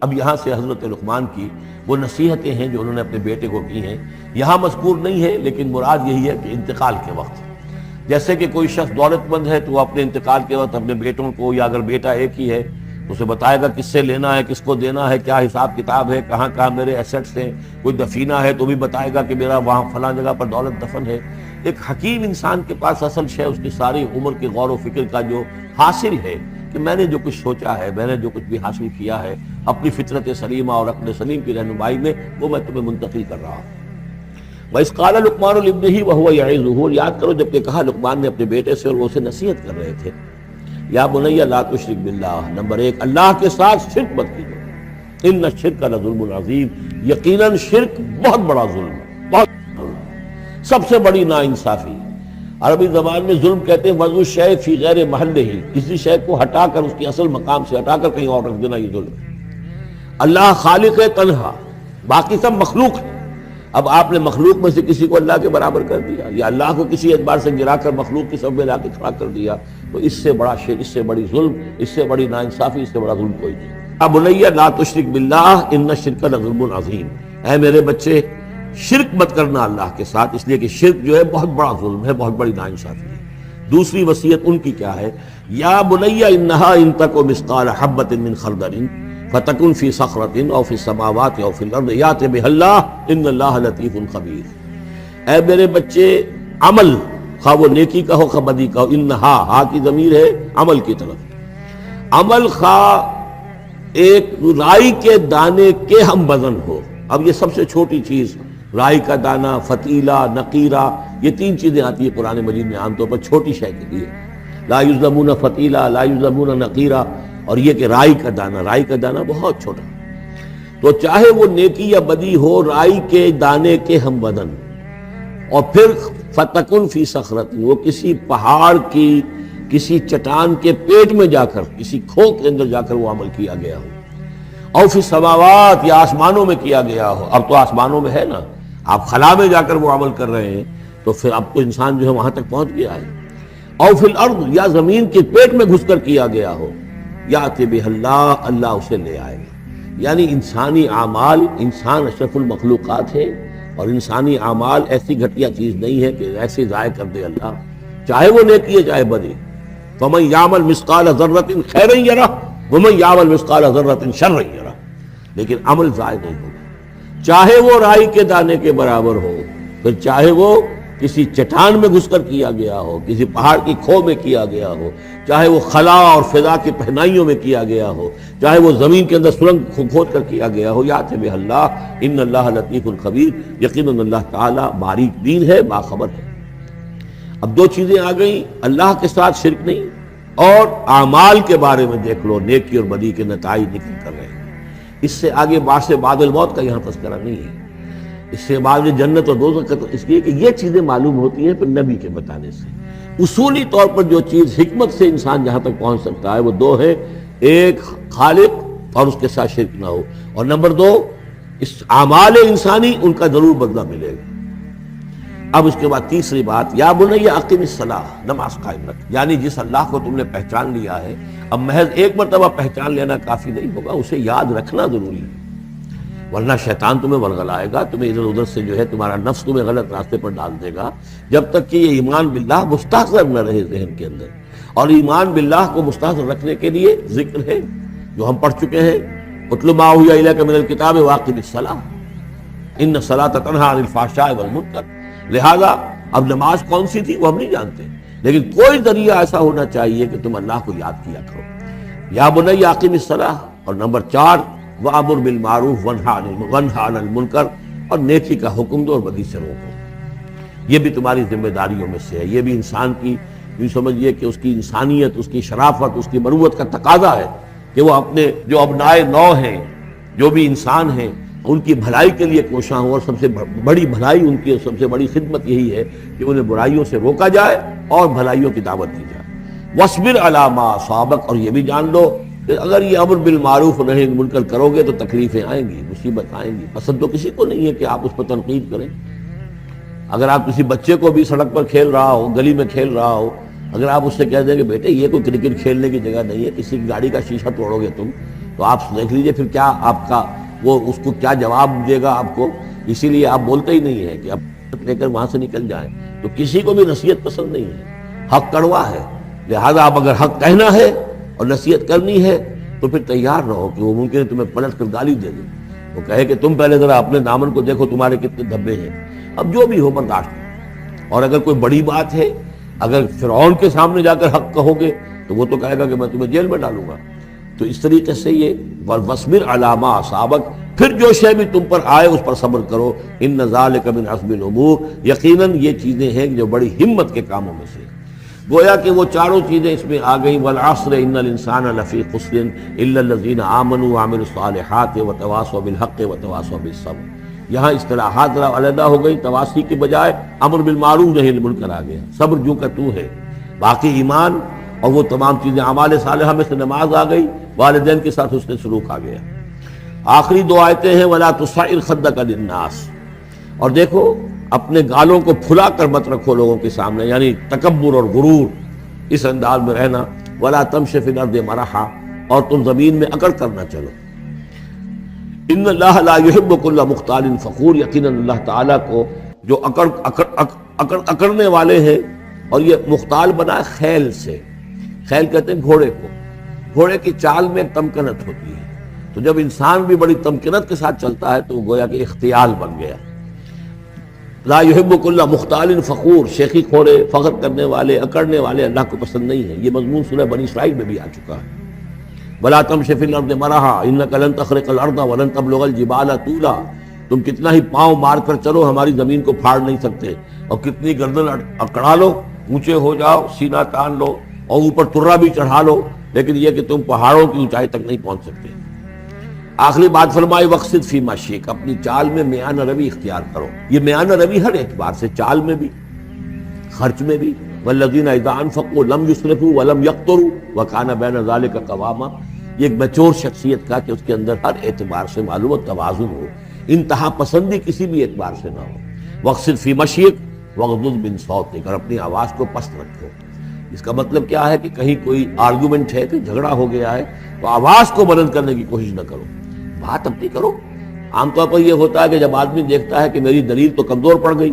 اب یہاں سے حضرت لقمان کی وہ نصیحتیں ہیں جو انہوں نے اپنے بیٹے کو کی ہیں، یہاں مذکور نہیں ہے، لیکن مراد یہی ہے کہ انتقال کے وقت جیسے کہ کوئی شخص دولت مند ہے تو وہ اپنے انتقال کے وقت اپنے بیٹوں کو، یا اگر بیٹا ایک ہی ہے اسے بتائے گا کس سے لینا ہے، کس کو دینا ہے، کیا حساب کتاب ہے، کہاں کہاں میرے ایسٹس ہیں، کوئی دفینہ ہے تو بھی بتائے گا کہ میرا وہاں فلاں جگہ پر دولت دفن ہے۔ ایک حکیم انسان کے پاس اصل شے اس کی ساری عمر کے غور و فکر کا جو حاصل ہے کہ میں نے جو کچھ سوچا ہے، میں نے جو کچھ بھی حاصل کیا ہے اپنی فطرت سلیمہ اور عقل سلیم کی رہنمائی میں، وہ میں تمہیں منتقل کر رہا ہوں۔ وَإِذْ قَالَ لُقْمَانُ لِابْنِهِ وَهُوَ يَعِظُهُ، اور یاد کرو جب کہ کہا لقمان نے اپنے بیٹے سے اور وہ اسے نصیحت کر رہے تھے، یا بنی لا تشرک باللہ، نمبر ایک اللہ کے ساتھ شرک مت کیجو، ان الشرک لظلم عظیم، یقیناً شرک بہت بڑا ظلم ہے، بہت ظلم، سب سے بڑی ناانصافی۔ عربی زبان میں ظلم کہتے ہیں وضع الشیء فی غیر محلہ، کسی شے کو ہٹا کر اس کی اصل مقام سے ہٹا کر کہیں اور رکھ دینا، یہ ظلم ہے۔ اللہ خالق ہے تنہا، باقی سب مخلوق ہے، اب آپ نے مخلوق میں سے کسی کو اللہ کے برابر کر دیا، یا اللہ کو کسی اعتبار سے گرا کر مخلوق کی سب میں لا کے کھڑا کر دیا، تو اس سے بڑا شرک، اس سے بڑی ظلم، اس سے بڑی ناانصافی، اس سے بڑا ظلم کوئی نہیں۔ اب بنی لا تشرک باللہ ان الشرک لظلم عظیم، اے میرے بچے شرک مت کرنا اللہ کے ساتھ، اس لیے کہ شرک جو ہے بہت بڑا ظلم ہے، بہت بڑی ناانصافی ہے۔ دوسری وصیت ان کی کیا ہے؟ یا بنی انہا ان تک مثقال حبۃ من خردل فتکن فی صخرۃ او فی السماوات او فی الارض یأت بها اللہ ان اللہ لطیف خبیر۔ اے میرے بچے عمل، خواہ وہ نیکی کا ہو خواہ بدی کا ہو، انہا، ہا کی ضمیر ہے عمل کی طرف، عمل خواہ ایک رائی کے دانے کے ہم وزن ہو، اب یہ سب سے چھوٹی چیز رائی کا دانہ، فتیلہ، نقیرہ، یہ تین چیزیں آتی ہیں قرآن مجید میں عام طور پر چھوٹی شے کے لیے، لا یظلمون فتیلہ، لا یظلمون نقیرہ، اور یہ کہ رائی کا دانہ بہت چھوٹا، تو چاہے وہ نیکی یا بدی ہو رائی کے دانے کے ہم وزن، اور پھر فتکن فی صخرۃ، وہ کسی پہاڑ کی، کسی چٹان کے پیٹ میں جا کر، کسی کھو کے اندر جا کر وہ عمل کیا گیا ہو، او فی السماوات، یا آسمانوں میں کیا گیا ہو، اب تو آسمانوں میں ہے نا، آپ خلا میں جا کر وہ عمل کر رہے ہیں، تو پھر اب تو انسان جو ہے وہاں تک پہنچ گیا ہے، او فی الارض، یا زمین کے پیٹ میں گھس کر کیا گیا ہو، یأت بہ اللہ، اللہ اسے لے آئے گا۔ یعنی انسانی اعمال، انسان اشرف المخلوقات ہے، اور انسانی اعمال ایسی گھٹیا چیز نہیں ہے کہ ایسے ضائع کر دے اللہ، چاہے وہ نیکی ہے چاہے بدی۔ فمن یعمل مثقال ذرۃ خیرا یرہ ومن یعمل مثقال ذرۃ شرا یرہ، لیکن عمل ضائع نہیں ہوگا، چاہے وہ رائی کے دانے کے برابر ہو، پھر چاہے وہ کسی چٹان میں گھس کر کیا گیا ہو، کسی پہاڑ کی کھو میں کیا گیا ہو، چاہے وہ خلا اور فضا کی پہنائیوں میں کیا گیا ہو، چاہے وہ زمین کے اندر سرنگ کھود کر کیا گیا ہو، یأت بہ اللہ ان اللہ لطیف خبیر، یقیناً اللہ تعالیٰ باریک بین ہے، باخبر ہے۔ اب دو چیزیں آ گئیں، اللہ کے ساتھ شرک نہیں، اور اعمال کے بارے میں دیکھ لو، نیکی اور بدی کے نتائج نکل کر رہے ہیں، اس سے آگے بعث بعد الموت کا یہاں تذکرہ نہیں ہے، اس سے بعد جنت اور دوزخ کا، اس لیے کہ یہ چیزیں معلوم ہوتی ہیں پھر نبی کے بتانے سے۔ اصولی طور پر جو چیز حکمت سے انسان جہاں تک پہنچ سکتا ہے وہ دو ہے، ایک خالق اور اس کے ساتھ شرک نہ ہو، اور نمبر دو اس اعمال انسانی ان کا ضرور بدلہ ملے گا۔ اب اس کے بعد تیسری بات، یا بنی اقم الصلاۃ، نماز قائم رکھ، یعنی جس اللہ کو تم نے پہچان لیا ہے، اب محض ایک مرتبہ پہچان لینا کافی نہیں ہوگا، اسے یاد رکھنا ضروری ہے، ورنہ شیطان تمہیں ورغلائے گا، تمہیں ادھر ادھر سے جو ہے تمہارا نفس تمہیں غلط راستے پر ڈال دے گا، جب تک کہ یہ ایمان باللہ مستحضر نہ رہے ذہن کے اندر۔ اور ایمان باللہ کو مستحضر رکھنے کے لیے ذکر ہے جو ہم پڑھ چکے ہیں، اتل ما اوحی الیک من الکتاب واقم الصلاۃ ان الصلاۃ تنہی عن الفحشاء والمنکر۔ لہذا اب نماز کون سی تھی وہ ہم نہیں جانتے، لیکن کوئی ذریعہ ایسا ہونا چاہیے کہ تم اللہ کو یاد کیا کرو۔ یا بنی اقم الصلاۃ، اور نمبر 4 وَأَمُرْ بِالْمَعْرُوفِ وَانْهَ عَنِ الْمُنْکَرِ، اور نیکی کا حکم دو اور بدی سے روکو۔ یہ بھی تمہاری ذمہ داریوں میں سے ہے، یہ بھی انسان کی، یوں سمجھیے کہ اس کی انسانیت، اس کی شرافت، اس کی مروت کا تقاضا ہے کہ وہ اپنے جو ابنائے نو ہیں، جو بھی انسان ہیں، ان کی بھلائی کے لیے کوشاں ہوں، اور سب سے بڑی بھلائی ان کی، سب سے بڑی خدمت یہی ہے کہ انہیں برائیوں سے روکا جائے اور بھلائیوں کی دعوت دی جائے۔ وَاصْبِرْ عَلَىٰ مَا أَصَابَكَ، اور یہ بھی جان لو کہ اگر یہ امر بالمعروف نہی عن المنکر کرو گے تو تکلیفیں آئیں گی، مصیبت آئیں گی۔ پسند تو کسی کو نہیں ہے کہ آپ اس پر تنقید کریں، اگر آپ کسی بچے کو بھی سڑک پر کھیل رہا ہو، گلی میں کھیل رہا ہو، اگر آپ اس سے کہہ دیں کہ بیٹے یہ کوئی کرکٹ کھیلنے کی جگہ نہیں ہے، کسی کی گاڑی کا شیشہ توڑو گے تم، تو آپ دیکھ لیجئے پھر کیا آپ کا وہ اس کو کیا جواب دے گا آپ کو. اسی لیے آپ بولتے ہی نہیں ہیں کہ اب لے کر وہاں سے نکل جائیں. تو کسی کو بھی نصیحت پسند نہیں ہے، حق کڑوا ہے، لہذا آپ اگر حق کہنا ہے اور نصیحت کرنی ہے تو پھر تیار رہو کہ وہ ممکن ہے تمہیں پلٹ کر گالی دے دے، وہ کہے کہ تم پہلے ذرا اپنے دامن کو دیکھو تمہارے کتنے دھبے ہیں. اب جو بھی ہو برداشت. اور اگر کوئی بڑی بات ہے، اگر فرعون کے سامنے جا کر حق کہو گے تو وہ تو کہے گا کہ میں تمہیں جیل میں ڈالوں گا. تو اس طریقے سے یہ وَاصْبِرْ عَلَىٰ مَا أَصَابَكَ، پھر جو شے بھی تم پر آئے اس پر صبر کرو. إِنَّ ذَلِكَ مِنْ عَزْمِ الْأُمُورِ، یقیناً یہ چیزیں ہیں جو بڑی ہمت کے کاموں میں سے. گویا کہ وہ چاروں چیزیں اس میں آ گئیں. وَالْعَصْرِ إِنَّ الْإِنسَانَ لَفِي خُسْرٍ إِلَّا الَّذِينَ آمَنُوا وَعَمِلُوا الصَّالِحَاتِ وَتَوَاصَوْا بِالْحَقِّ وَتَوَاصَوْا بِالصَّبْرِ. یہاں اصطلاحات ذرا علیحدہ ہو گئی، تواصی کے بجائے امر بالمعروف نہی عن المنکر آ گیا. صبر جو کا تو ہے، باقی ایمان اور وہ تمام چیزیں اعمال صالحہ میں سے نماز آ گئی، والدین کے ساتھ حسن سلوک آ گیا. آخری دو آیتیں ہیں وَلَا تُصَعِّرْ خَدَّكَ لِلنَّاسِ. اور دیکھو اپنے گالوں کو پھلا کر مت رکھو لوگوں کے سامنے، یعنی تکبر اور غرور اس انداز میں رہنا. وَلَا تَمْشِ فِي الْأَرْضِ مَرَحًا، اور تم زمین میں اکڑ کر نہ چلو. ان اللہ لا يحب كل مختال فخور، یقیناً اللہ تعالیٰ کو جو اکڑنے والے ہیں. اور یہ مختال بنا ہے خیل سے. خیل کہتے ہیں گھوڑے کو. گھوڑے کی چال میں ایک تمکنت ہوتی ہے، تو جب انسان بھی بڑی تمکنت کے ساتھ چلتا ہے تو وہ گویا کہ اختیال بن گیا. لا يحب كل مختال فخور، شیخی کھوڑے، فخر کرنے والے، اکڑنے والے اللہ کو پسند نہیں ہے. یہ مضمون سورہ بنی اسرائیل میں بھی آ چکا ہے. وَلَا تَمْشِ فِي الْأَرْضِ مَرَحًا إِنَّكَ لَن تَخْرِقَ الْأَرْضَ وَلَن تَبْلُغَ الْجِبَالَ طُولًا. تم کتنا ہی پاؤں مار کر چلو ہماری زمین کو پھاڑ نہیں سکتے، اور کتنی گردن اکڑا لو، اونچے ہو جاؤ، سینہ تان لو اور اوپر ترا بھی چڑھا لو، لیکن یہ کہ تم پہاڑوں کی اونچائی تک نہیں پہنچ سکتے. آخری بات فرمائی وَاقْصِدْ فِي مَشْيِكَ، اپنی چال میں میانہ روی اختیار کرو. یہ میانہ روی ہر اعتبار سے، چال میں بھی، خرچ میں بھی. وَالَّذِينَ إِذَا أَنفَقُوا لَمْ يُسْرِفُوا وَلَمْ يَقْتُرُوا وَكَانَ بَيْنَ ذَلِكَ قَوَامًا. یہ ایک میچور شخصیت کا کہ اس کے اندر ہر اعتبار سے معلوم و توازن ہو، انتہا پسندی کسی بھی اعتبار سے نہ ہو. وَاقْصِدْ فِي مَشْيِكَ وَاغْضُضْ مِنْ صَوْتِكَ، اور اپنی آواز کو پست رکھو. اس کا مطلب کیا ہے کہ کہیں کوئی آرگومنٹ ہے کہ جھگڑا ہو گیا ہے تو آواز کو بلند کرنے کی کوشش نہ کرو، بات اپنی کرو. عام طور پر یہ ہوتا ہے کہ جب آدمی دیکھتا ہے کہ میری دلیل تو کمزور پڑ گئی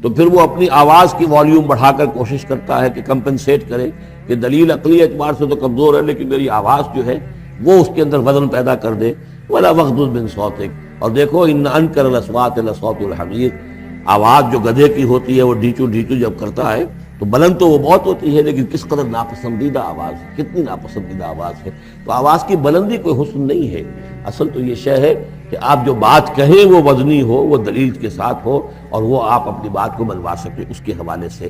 تو پھر وہ اپنی آواز کی والیوم بڑھا کر کوشش کرتا ہے کہ کمپنسیٹ کرے کہ دلیل عقلی اعتبار سے تو کمزور ہے لیکن میری آواز جو ہے وہ اس کے اندر وزن پیدا کر دے. وَلَا وَاغْضُضْ مِنْ صَوْتِكَ، اور دیکھو إِنَّ أَنْكَرَ الْأَصْوَاتِ لَصَوْتُ الْحَمِيرِ. آواز جو گدھے کی ہوتی ہے وہ ڈھیچو ڈھیچو جب کرتا ہے تو بلند تو وہ بہت ہوتی ہے، لیکن کس قدر ناپسندیدہ آواز ہے، کتنی ناپسندیدہ آواز ہے. تو آواز کی بلندی کوئی حسن نہیں ہے، اصل تو یہ شے ہے کہ آپ جو بات کہیں وہ وزنی ہو، وہ دلیل کے ساتھ ہو، اور وہ آپ اپنی بات کو منوا سکیں اس کے حوالے سے.